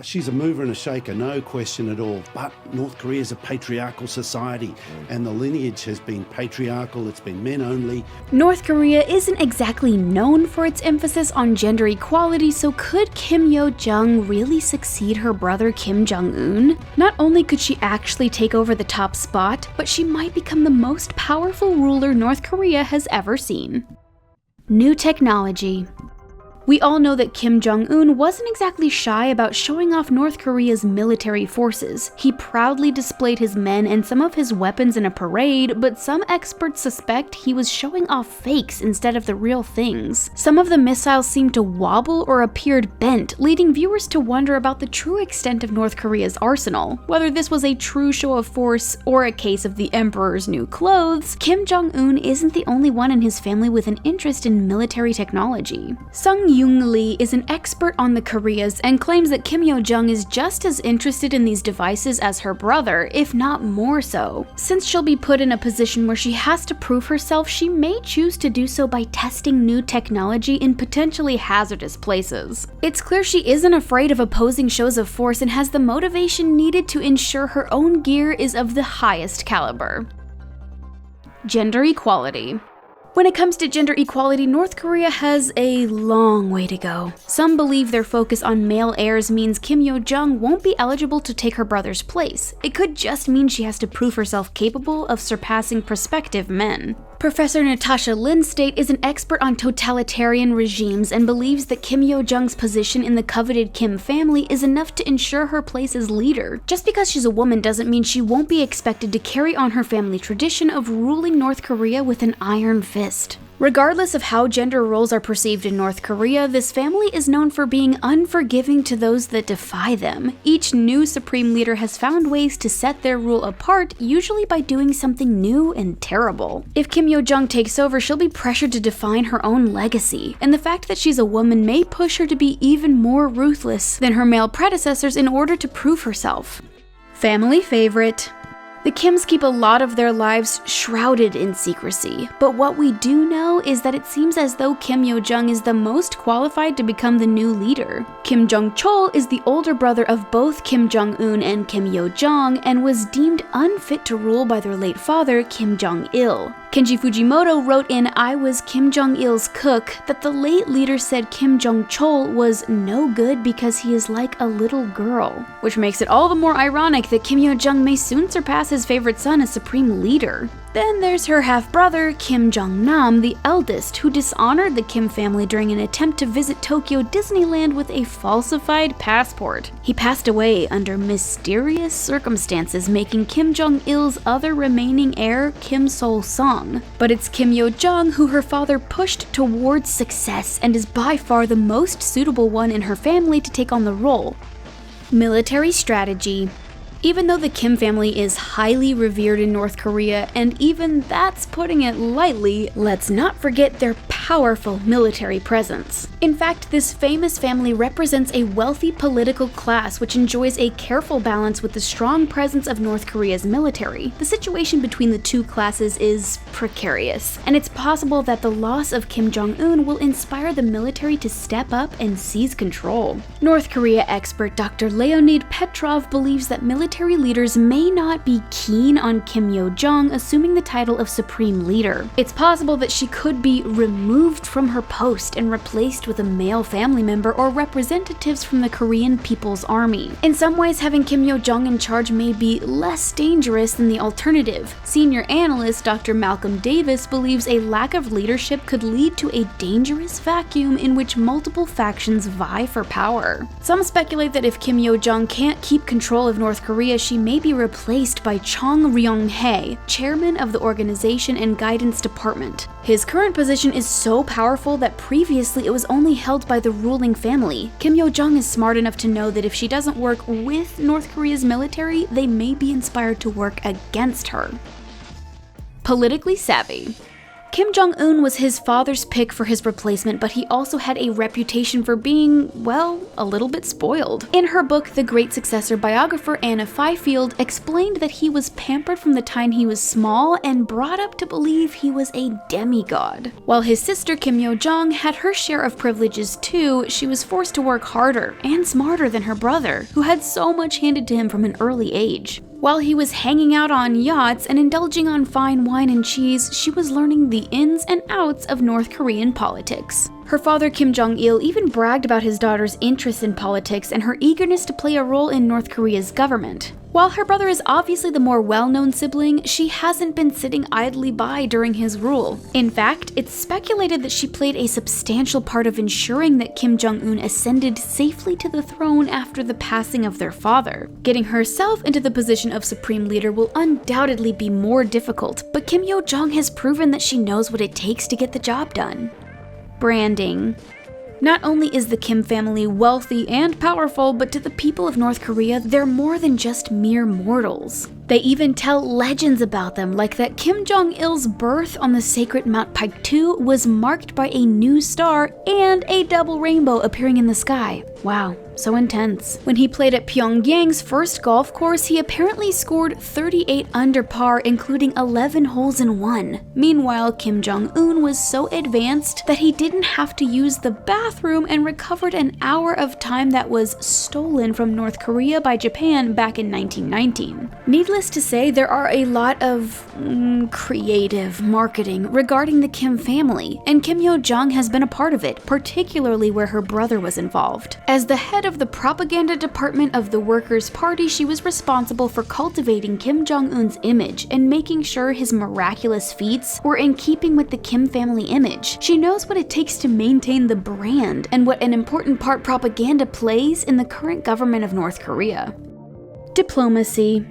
She's a mover and a shaker, no question at all. But North Korea is a patriarchal society, and the lineage has been patriarchal, it's been men only. North Korea isn't exactly known for its emphasis on gender equality, so could Kim Yo Jong really succeed her brother Kim Jong Un? Not only could she actually take over the top spot, but she might become the most powerful ruler North Korea has ever seen. New technology. We all know that Kim Jong Un wasn't exactly shy about showing off North Korea's military forces. He proudly displayed his men and some of his weapons in a parade, but some experts suspect he was showing off fakes instead of the real things. Some of the missiles seemed to wobble or appeared bent, leading viewers to wonder about the true extent of North Korea's arsenal. Whether this was a true show of force or a case of the emperor's new clothes, Kim Jong Un isn't the only one in his family with an interest in military technology. Young Lee is an expert on the Koreas and claims that Kim Yo Jong is just as interested in these devices as her brother, if not more so. Since she'll be put in a position where she has to prove herself, she may choose to do so by testing new technology in potentially hazardous places. It's clear she isn't afraid of opposing shows of force and has the motivation needed to ensure her own gear is of the highest caliber. Gender equality. When it comes to gender equality, North Korea has a long way to go. Some believe their focus on male heirs means Kim Yo Jong won't be eligible to take her brother's place. It could just mean she has to prove herself capable of surpassing prospective men. Professor Natasha Lindstate is an expert on totalitarian regimes and believes that Kim Yo Jong's position in the coveted Kim family is enough to ensure her place as leader. Just because she's a woman doesn't mean she won't be expected to carry on her family tradition of ruling North Korea with an iron fist. Regardless of how gender roles are perceived in North Korea, this family is known for being unforgiving to those that defy them. Each new supreme leader has found ways to set their rule apart, usually by doing something new and terrible. If Kim Yo Jong takes over, she'll be pressured to define her own legacy, and the fact that she's a woman may push her to be even more ruthless than her male predecessors in order to prove herself. Family favorite. The Kims keep a lot of their lives shrouded in secrecy, but what we do know is that it seems as though Kim Yo Jong is the most qualified to become the new leader. Kim Jong Chol is the older brother of both Kim Jong Un and Kim Yo Jong and was deemed unfit to rule by their late father, Kim Jong Il. Kenji Fujimoto wrote in I Was Kim Jong Il's Cook that the late leader said Kim Jong Chol was no good because he is like a little girl, which makes it all the more ironic that Kim Yo Jong may soon surpass his favorite son as supreme leader. Then there's her half-brother, Kim Jong Nam, the eldest, who dishonored the Kim family during an attempt to visit Tokyo Disneyland with a falsified passport. He passed away under mysterious circumstances, making Kim Jong Il's other remaining heir Kim Sol-sung. But it's Kim Yo Jong who her father pushed towards success and is by far the most suitable one in her family to take on the role. Military strategy. Even though the Kim family is highly revered in North Korea, and even that's putting it lightly, let's not forget their powerful military presence. In fact, this famous family represents a wealthy political class which enjoys a careful balance with the strong presence of North Korea's military. The situation between the two classes is precarious, and it's possible that the loss of Kim Jong Un will inspire the military to step up and seize control. North Korea expert Dr. Leonid Petrov believes that military leaders may not be keen on Kim Yo Jong assuming the title of supreme leader. It's possible that she could be removed from her post and replaced with a male family member or representatives from the Korean People's Army. In some ways, having Kim Yo Jong in charge may be less dangerous than the alternative. Senior analyst Dr. Malcolm Davis believes a lack of leadership could lead to a dangerous vacuum in which multiple factions vie for power. Some speculate that if Kim Yo Jong can't keep control of North Korea, she may be replaced by Chung Ryong-hae, chairman of the Organization and Guidance Department. His current position is so powerful that previously it was only held by the ruling family. Kim Yo Jong is smart enough to know that if she doesn't work with North Korea's military, they may be inspired to work against her. Politically savvy. Kim Jong Un was his father's pick for his replacement, but he also had a reputation for being, well, a little bit spoiled. In her book, The Great Successor, biographer Anna Fifield explained that he was pampered from the time he was small and brought up to believe he was a demigod. While his sister Kim Yo Jong had her share of privileges too, she was forced to work harder and smarter than her brother, who had so much handed to him from an early age. While he was hanging out on yachts and indulging on fine wine and cheese, she was learning the ins and outs of North Korean politics. Her father Kim Jong Il even bragged about his daughter's interest in politics and her eagerness to play a role in North Korea's government. While her brother is obviously the more well-known sibling, she hasn't been sitting idly by during his rule. In fact, it's speculated that she played a substantial part of ensuring that Kim Jong Un ascended safely to the throne after the passing of their father. Getting herself into the position of supreme leader will undoubtedly be more difficult, but Kim Yo Jong has proven that she knows what it takes to get the job done. Branding. Not only is the Kim family wealthy and powerful, but to the people of North Korea, they're more than just mere mortals. They even tell legends about them, like that Kim Jong Il's birth on the sacred Mount Paektu was marked by a new star and a double rainbow appearing in the sky. Wow, so intense. When he played at Pyongyang's first golf course, he apparently scored 38 under par, including 11 holes in one. Meanwhile, Kim Jong Un was so advanced that he didn't have to use the bathroom and recovered an hour of time that was stolen from North Korea by Japan back in 1919. Needless to say, there are a lot of creative marketing regarding the Kim family, and Kim Yo Jong has been a part of it, particularly where her brother was involved. As the head of the propaganda department of the Workers' Party, she was responsible for cultivating Kim Jong Un's image and making sure his miraculous feats were in keeping with the Kim family image. She knows what it takes to maintain the brand and what an important part propaganda plays in the current government of North Korea. Diplomacy.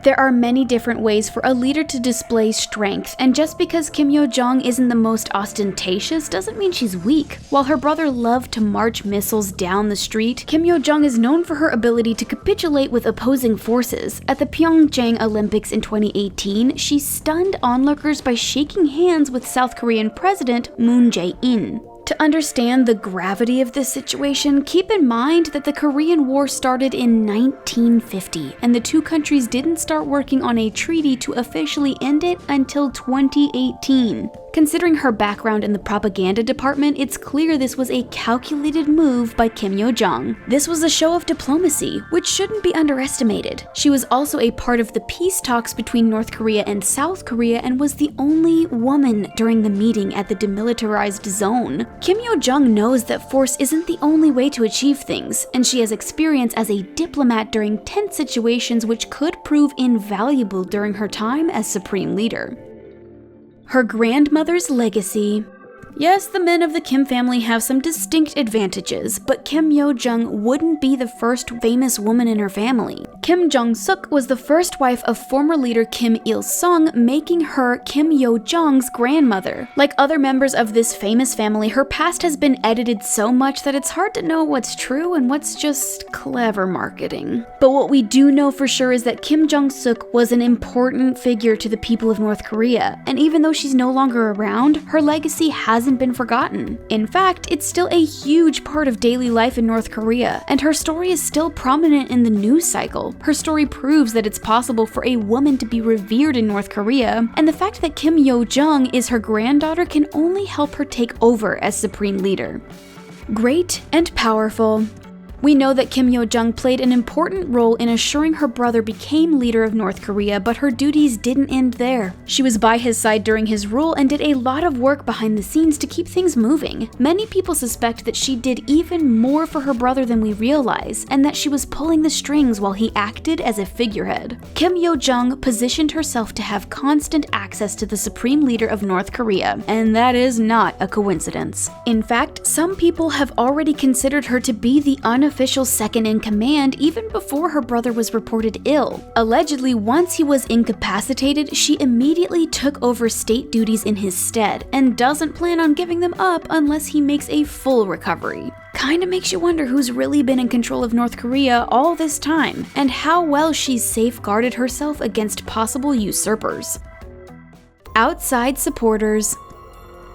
There are many different ways for a leader to display strength, and just because Kim Yo Jong isn't the most ostentatious doesn't mean she's weak. While her brother loved to march missiles down the street, Kim Yo Jong is known for her ability to capitulate with opposing forces. At the Pyeongchang Olympics in 2018, she stunned onlookers by shaking hands with South Korean President Moon Jae-in. To understand the gravity of this situation, keep in mind that the Korean War started in 1950, and the two countries didn't start working on a treaty to officially end it until 2018. Considering her background in the propaganda department, it's clear this was a calculated move by Kim Yo Jong. This was a show of diplomacy, which shouldn't be underestimated. She was also a part of the peace talks between North Korea and South Korea and was the only woman during the meeting at the demilitarized zone. Kim Yo Jong knows that force isn't the only way to achieve things, and she has experience as a diplomat during tense situations which could prove invaluable during her time as supreme leader. Her grandmother's legacy. Yes, the men of the Kim family have some distinct advantages, but Kim Yo Jong wouldn't be the first famous woman in her family. Kim Jong Suk was the first wife of former leader Kim Il Sung, making her Kim Yo Jong's grandmother. Like other members of this famous family, her past has been edited so much that it's hard to know what's true and what's just clever marketing. But what we do know for sure is that Kim Jong Suk was an important figure to the people of North Korea, and even though she's no longer around, her legacy hasn't been forgotten. In fact, it's still a huge part of daily life in North Korea, and her story is still prominent in the news cycle. Her story proves that it's possible for a woman to be revered in North Korea, and the fact that Kim Yo Jong is her granddaughter can only help her take over as supreme leader. Great and powerful. We know that Kim Yo Jong played an important role in assuring her brother became leader of North Korea, but her duties didn't end there. She was by his side during his rule and did a lot of work behind the scenes to keep things moving. Many people suspect that she did even more for her brother than we realize, and that she was pulling the strings while he acted as a figurehead. Kim Yo Jong positioned herself to have constant access to the supreme leader of North Korea, and that is not a coincidence. In fact, some people have already considered her to be the unofficial second in command even before her brother was reported ill. Allegedly, once he was incapacitated, she immediately took over state duties in his stead and doesn't plan on giving them up unless he makes a full recovery. Kinda makes you wonder who's really been in control of North Korea all this time, and how well she's safeguarded herself against possible usurpers. Outside supporters.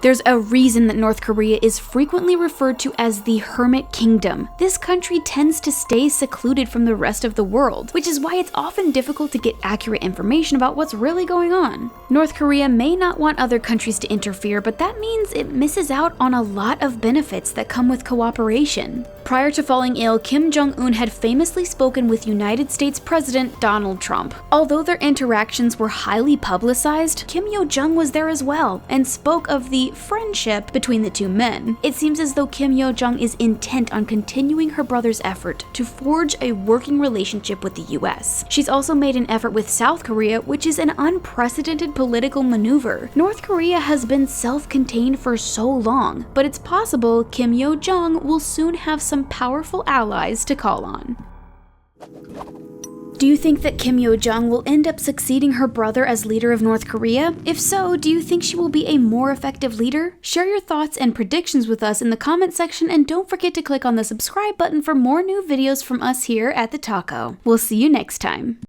There's a reason that North Korea is frequently referred to as the Hermit Kingdom. This country tends to stay secluded from the rest of the world, which is why it's often difficult to get accurate information about what's really going on. North Korea may not want other countries to interfere, but that means it misses out on a lot of benefits that come with cooperation. Prior to falling ill, Kim Jong Un had famously spoken with United States President Donald Trump. Although their interactions were highly publicized, Kim Yo Jong was there as well and spoke of the friendship between the two men. It seems as though Kim Yo Jong is intent on continuing her brother's effort to forge a working relationship with the US. She's also made an effort with South Korea, which is an unprecedented political maneuver. North Korea has been self-contained for so long, but it's possible Kim Yo Jong will soon have some powerful allies to call on. Do you think that Kim Yo Jong will end up succeeding her brother as leader of North Korea? If so, do you think she will be a more effective leader? Share your thoughts and predictions with us in the comment section, and don't forget to click on the subscribe button for more new videos from us here at The Taco. We'll see you next time.